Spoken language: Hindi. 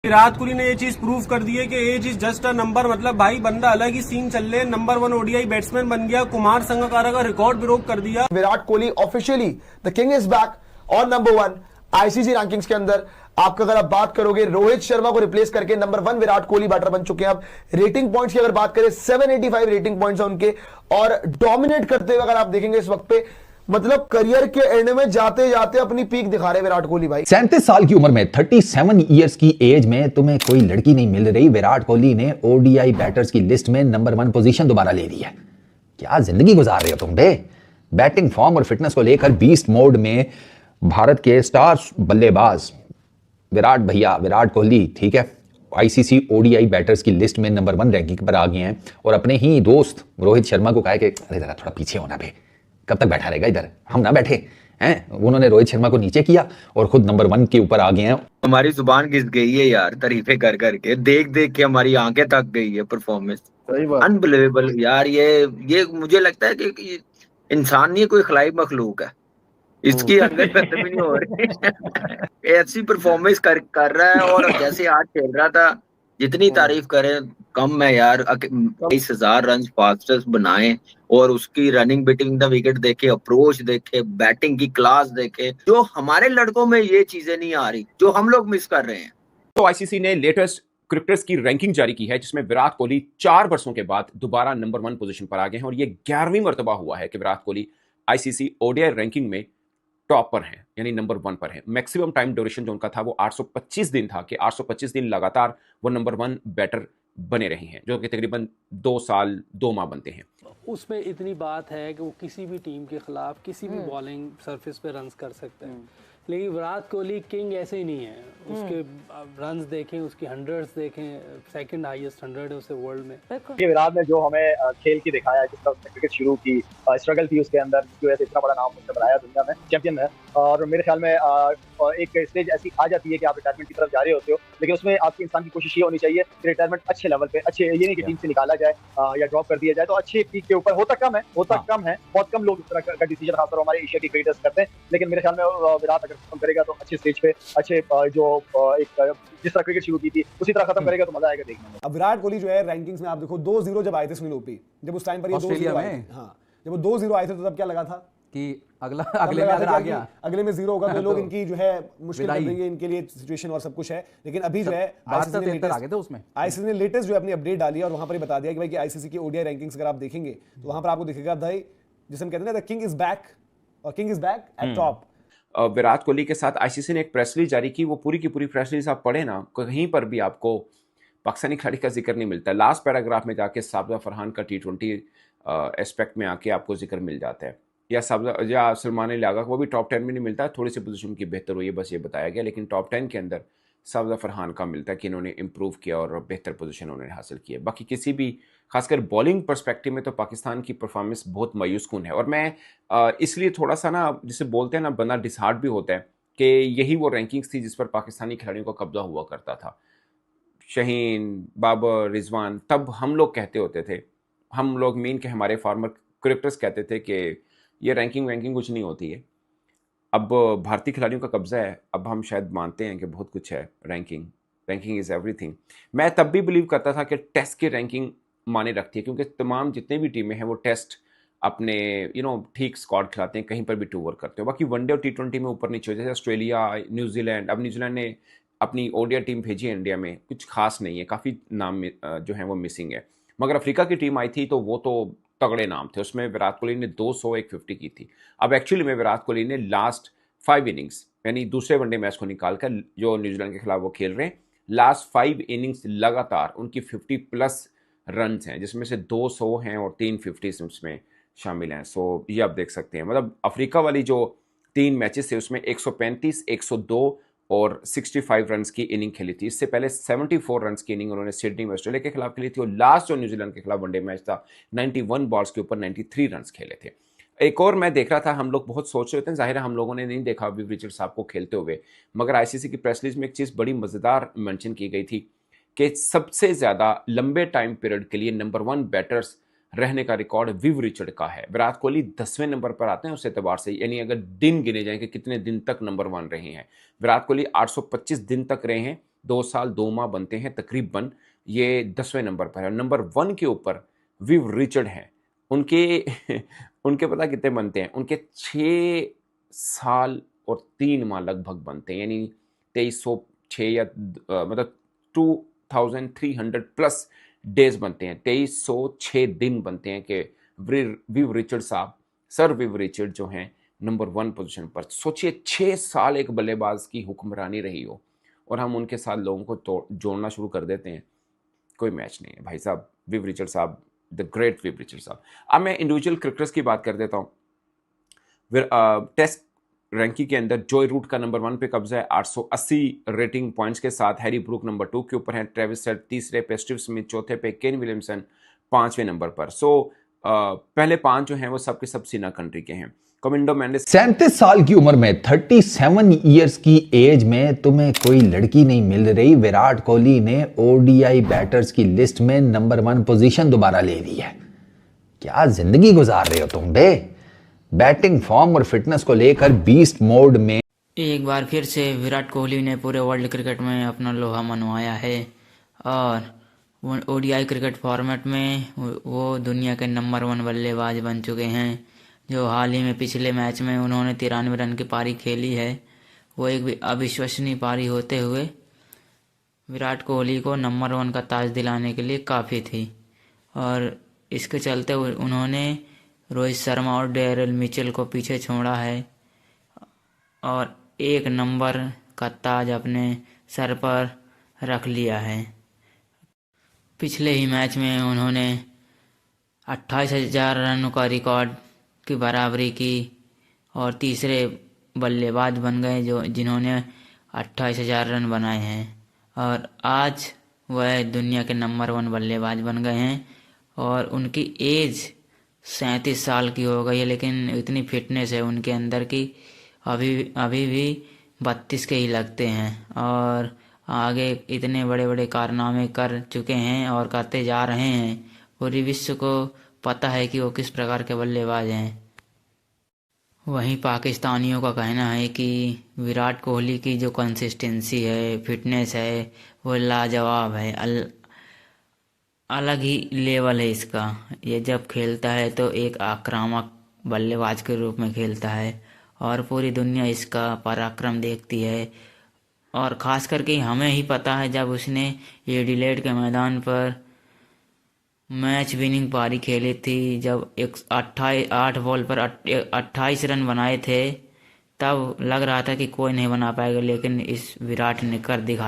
विराट कोहली ने ये चीज प्रूव कर दी है कि age is just a number. मतलब भाई बंदा अलग ही सीन चल रहे, नंबर 1 ओडीआई बैट्समैन बन गया, कुमार संगकारा का रिकॉर्ड ब्रेक कर दिया। Virat Kohli officially the king is back और नंबर 1 आईसीसी रैंकिंग्स के अंदर। आपका अगर आप बात करोगे रोहित शर्मा को रिप्लेस करके नंबर 1 विराट कोहली बैटर बन चुके हैं। अब रेटिंग पॉइंट्स की अगर बात करें 785 रेटिंग पॉइंट्स है उनके, और डोमिनेट करते हुए अगर आप देखेंगे इस वक्त पे, मतलब करियर के एंड में जाते जाते अपनी पीक दिखा रहे विराट कोहली भाई। 37 साल की उम्र में 37 ईयर्स की एज में तुम्हें कोई लड़की नहीं मिल रही, विराट कोहली ने ओडीआई बैटर्स की लिस्ट में नंबर 1 पोजीशन दोबारा ले ली है। क्या जिंदगी गुजार रहे हो तुम बे। बैटिंग फॉर्म और फिटनेस को लेकर बीस्ट मोड में भारत के स्टार बल्लेबाज विराट भैया, विराट कोहली, ठीक है, आईसीसी ओडीआई बैटर्स की लिस्ट में नंबर 1 रैंकिंग पर आ गए हैं। और अपने ही दोस्त रोहित शर्मा को कहा कि अरे जरा थोड़ा पीछे होना बे, कब तक बैठा रहेगा इधर, हम ना बैठे हैं। उन्होंने रोहित शर्मा को नीचे किया और खुद नंबर 1 के ऊपर आ गए हैं। हमारी जुबान घिस गई है यार, तारीफें कर करके, देख देख के हमारी आंखें थक गई है परफॉर्मेंस। अनबिलीवेबल यार। ये मुझे लगता है कि इंसान नहीं, कोई खलाई मखलूक है, इसकी अंदर खत्म ही नहीं हो रही। ऐसी परफॉर्मेंस कर रहा है, और जैसे आज खेल रहा था, जितनी तारीफ करें कम है यार। 22,000 रन फास्टेस्ट बनाए, और उसकी रनिंग बिटवीन द विकेट देखे, अप्रोच देखे, बैटिंग की क्लास देखे, जो हमारे लड़कों में ये चीजें नहीं आ रही, जो हम लोग मिस कर रहे हैं। तो आईसीसी ने लेटेस्ट क्रिकेटर्स की रैंकिंग जारी की है, जिसमें विराट कोहली 4 वर्षों के बाद दोबारा नंबर 1 पोजीशन पर आ गए हैं। और ये 11वीं मर्तबा हुआ है कि Virat Kohli ICC ODI ranking में टॉप पर हैं, यानी नंबर 1 पर हैं। मैक्सिमम टाइम ड्यूरेशन जो उनका था वो 825 दिन था, कि 825 दिन लगातार वो नंबर 1 बैटर बने रहे हैं, जो कि तकरीबन 2 साल 2 माह बनते हैं। उसमें इतनी बात है कि वो किसी भी टीम के खिलाफ किसी भी बॉलिंग सरफेस पे रन्स कर सकते हैं। लेकिन विराट कोहली किंग ऐसे ही नहीं है। उसके रन्स देखें, उसकी हंड्रेड्स देखें, सेकंड हाईएस्ट 100 है उसे वर्ल्ड में। ये विराट ने जो हमें खेल की दिखाया, जिस तरह उसने क्रिकेट शुरू की, स्ट्रगल थी उसके अंदर, जो वजह से इतना बड़ा नाम उसने बनाया दुनिया में, चैंपियन है। और मेरे ख्याल में एक स्टेज ऐसी आ जाती है कि आप रिटायरमेंट की तरफ जा रहे होते हो, लेकिन उसमें आपकी इंसान की कोशिश ये होनी चाहिए कि रिटायरमेंट अच्छे लेवल पे, अच्छे, ये नहीं कि टीम से निकाला जाए या ड्रॉप कर दिया जाए, तो अच्छे पीक के ऊपर। होता कम है, बहुत कम लोग इस तरह का डिसीजन खासतौर हमारे एशिया के क्रिकेटर्स करते हैं। लेकिन मेरे ख्याल में विराट अगर खत्म करेगा तो अच्छे स्टेज पे, अच्छे जो एक जिस तरह क्रिकेट शुरू की थी उसी तरह खत्म करेगा, तो मजा आएगा देखने में। अब विराट कोहली जो है रैंकिंग्स में आप देखो 2-0 जब आए थे सुनील ओपी, जब उस टाइम पर ये 2-0 आए थे, हाँ, जब वो 2-0 आए थे तो तब क्या लगा था कि अगले में अगर आ गया, अगले में 0 होगा तो लोग इनकी जो है मुश्किल कर देंगे, इनके लिए सिचुएशन और सब कुछ है। लेकिन अभी जो है आईसीसी ने लेटेस्ट जो अपनी अपडेट डाली और वहां पर बता दिया कि भाई आईसीसी की ओडीआई रैंकिंग्स अगर आप देखेंगे तो वहां पर आपको दिखेगा भाई, जिसे हम कहते हैं ना, द किंग इज बैक, और king is back at top. Virat Kohli के साथ आईसीसी ने एक प्रेस रिलीज जारी की। वो पूरी की पूरी प्रेस रिलीज आप पढ़े ना, कहीं पर भी आपको पाकिस्तानी खिलाड़ी का जिक्र नहीं मिलता है। लास्ट पैराग्राफ में जाके साबिया फरहान का T20 एस्पेक्ट में आके आपको जिक्र मिल जाता है, या सलमान लियागा, वो भी टॉप 10 में नहीं मिलता है, थोड़ी सी पोजीशन की बेहतर हुई है, बस ये बताया गया। लेकिन टॉप 10 के अंदर साबिया फरहान का मिलता है कि इन्होंने इंप्रूव किया और बेहतर पोजीशन उन्होंने हासिल की है। बाकी किसी भी, खासकर बॉलिंग पर्सपेक्टिव में तो पाकिस्तान की परफॉर्मेंस बहुत मायूस कुन है। और मैं इसलिए थोड़ा सा ना, जिसे बोलते हैं ना, बंदा डिसहार्ट भी होता है कि यही वो रैंकिंग्स थी जिस पर पाकिस्तानी खिलाड़ियों का कब्जा हुआ करता था। शहीन, बाबर, रिजवान, तब हम लोग कहते होते थे, हम लोग मीन के हमारे फार्मर क्रिकेटर्स कहते थे कि ये रैंकिंग वैंकिंग कुछ नहीं होती है। अब भारतीय खिलाड़ियों का कब्जा है, अब हम शायद मानते हैं कि बहुत कुछ है। Ranking is everything. मैं तब भी बिलीव करता था कि टेस्ट की रैंकिंग माने रखती है, क्योंकि तमाम जितने भी टीमें हैं वो टेस्ट अपने ठीक स्क्वाड खिलाते हैं, कहीं पर भी 2 ओवर करते हो। बाकी वनडे और T20 में ऊपर नीचे हो, जैसे ऑस्ट्रेलिया, न्यूजीलैंड। अब न्यूजीलैंड ने अपनी ओडीआई टीम भेजी है इंडिया में, कुछ खास नहीं है, काफ़ी नाम जो है वो मिसिंग है। मगर अफ्रीका की टीम आई थी तो वो तो तगड़े नाम थे, उसमें विराट कोहली ने 200 150 की थी। अब एक्चुअली में विराट कोहली ने लास्ट 5 इनिंग्स, यानी दूसरे वनडे मैच को निकालकर जो न्यूजीलैंड के खिलाफ वो खेल रहे हैं, लास्ट 5 इनिंग्स लगातार उनकी 50+ रन हैं, जिसमें से 200 हैं और 350 उसमें शामिल हैं। सो ये आप देख सकते हैं, मतलब अफ्रीका वाली जो 3 मैचेस थे उसमें 135, 102 और 65 रन्स की इनिंग खेली थी। इससे पहले 74 रन्स की इनिंग उन्होंने सिडनी में ऑस्ट्रेलिया के खिलाफ खेली थी, और लास्ट जो न्यूजीलैंड के खिलाफ वनडे मैच था 91 बॉल्स के ऊपर 93 रन्स खेले थे। एक और मैं देख रहा था, हम लोग बहुत सोच रहे थे, जाहिर है हम लोगों ने नहीं देखा विव रिचर्ड साहब को खेलते हुए, मगर आईसीसी की प्रेस रिलीज में एक चीज़ बड़ी मज़ेदार मेंशन की गई थी कि सबसे ज़्यादा लंबे टाइम पीरियड के लिए नंबर 1 बैटर्स रहने का रिकॉर्ड विव रिचर्ड का है। विराट कोहली 10वें नंबर पर आते हैं उस एतबार से, यानी अगर दिन गिने जाएं कि कितने दिन तक नंबर 1 रहे हैं। विराट कोहली 825 दिन तक रहे हैं, 2 साल 2 माह बनते हैं तकरीबन, ये 10वें नंबर पर है। नंबर 1 के ऊपर विव रिचर्ड हैं, उनके उनके पता कितने बनते हैं, उनके 6 साल और 3 माह लगभग बनते हैं, यानी 2306 या मतलब 2300 प्लस डेज बनते हैं, 2306 दिन बनते हैं कि विव रिचर्ड साहब, सर विव रिचर्ड जो हैं नंबर 1 पोजीशन पर। सोचिए 6 साल एक बल्लेबाज की हुक्मरानी रही हो और हम उनके साथ लोगों को जोड़ना शुरू कर देते हैं, कोई मैच नहीं है भाई साहब। विव रिचर्ड साहब, द ग्रेट विव रिचर्ड साहब। अब मैं इंडिविजुअल क्रिकेटर्स की बात कर देता हूँ। टेस्ट रैंकिंग के अंदर जॉय रूट का नंबर 1 पे कब्जा है 880 रेटिंग पॉइंट्स के साथ। हैरी ब्रूक नंबर 2 के ऊपर है, ट्रेविस हेड तीसरे पे, स्टीव स्मिथ चौथे पे, केन विलियमसन 5वें नंबर पर। पहले 5 जो हैं वो सबके सब सीना कंट्री के हैं। कमिंडो मेंडिस 37 साल की उम्र में 37 इयर्स की एज में तुम्हें कोई लड़की नहीं मिल रही, विराट कोहली ने ओडीआई बैटर्स की लिस्ट में नंबर 1 पोजीशन दोबारा ले ली है। क्या जिंदगी गुजार रहे हो तुम बे। बैटिंग फॉर्म और फिटनेस को लेकर बीस्ट मोड में एक बार फिर से विराट कोहली ने पूरे वर्ल्ड क्रिकेट में अपना लोहा मनवाया है और ओडीआई क्रिकेट फॉर्मेट में वो दुनिया के नंबर 1 बल्लेबाज बन चुके हैं। जो हाल ही में पिछले मैच में उन्होंने 93 रन की पारी खेली है, वो एक अविश्वसनीय पारी होते हुए विराट कोहली को नंबर 1 का ताज दिलाने के लिए काफ़ी थी। और इसके चलते उन्होंने रोहित शर्मा और डेरिल मिचेल को पीछे छोड़ा है और 1 नंबर का ताज अपने सर पर रख लिया है। पिछले ही मैच में उन्होंने 28,000 रनों का रिकॉर्ड की बराबरी की और तीसरे बल्लेबाज बन गए जिन्होंने 28,000 रन बनाए हैं और आज वह दुनिया के नंबर 1 बल्लेबाज बन गए हैं। और उनकी एज 37 साल की हो गई है, लेकिन इतनी फिटनेस है उनके अंदर की अभी भी 32 के ही लगते हैं और आगे इतने बड़े बड़े कारनामे कर चुके हैं और करते जा रहे हैं। पूरी विश्व को पता है कि वो किस प्रकार के बल्लेबाज हैं। वहीं पाकिस्तानियों का कहना है कि विराट कोहली की जो कंसिस्टेंसी है, फिटनेस है, वो लाजवाब है, अलग ही लेवल है इसका। ये जब खेलता है तो एक आक्रामक बल्लेबाज के रूप में खेलता है और पूरी दुनिया इसका पराक्रम देखती है। और ख़ास करके हमें ही पता है जब उसने एडिलेड के मैदान पर मैच विनिंग पारी खेली थी, जब 8 बॉल पर 28 रन बनाए थे, तब लग रहा था कि कोई नहीं बना पाएगा, लेकिन इस विराट ने कर दिखाया।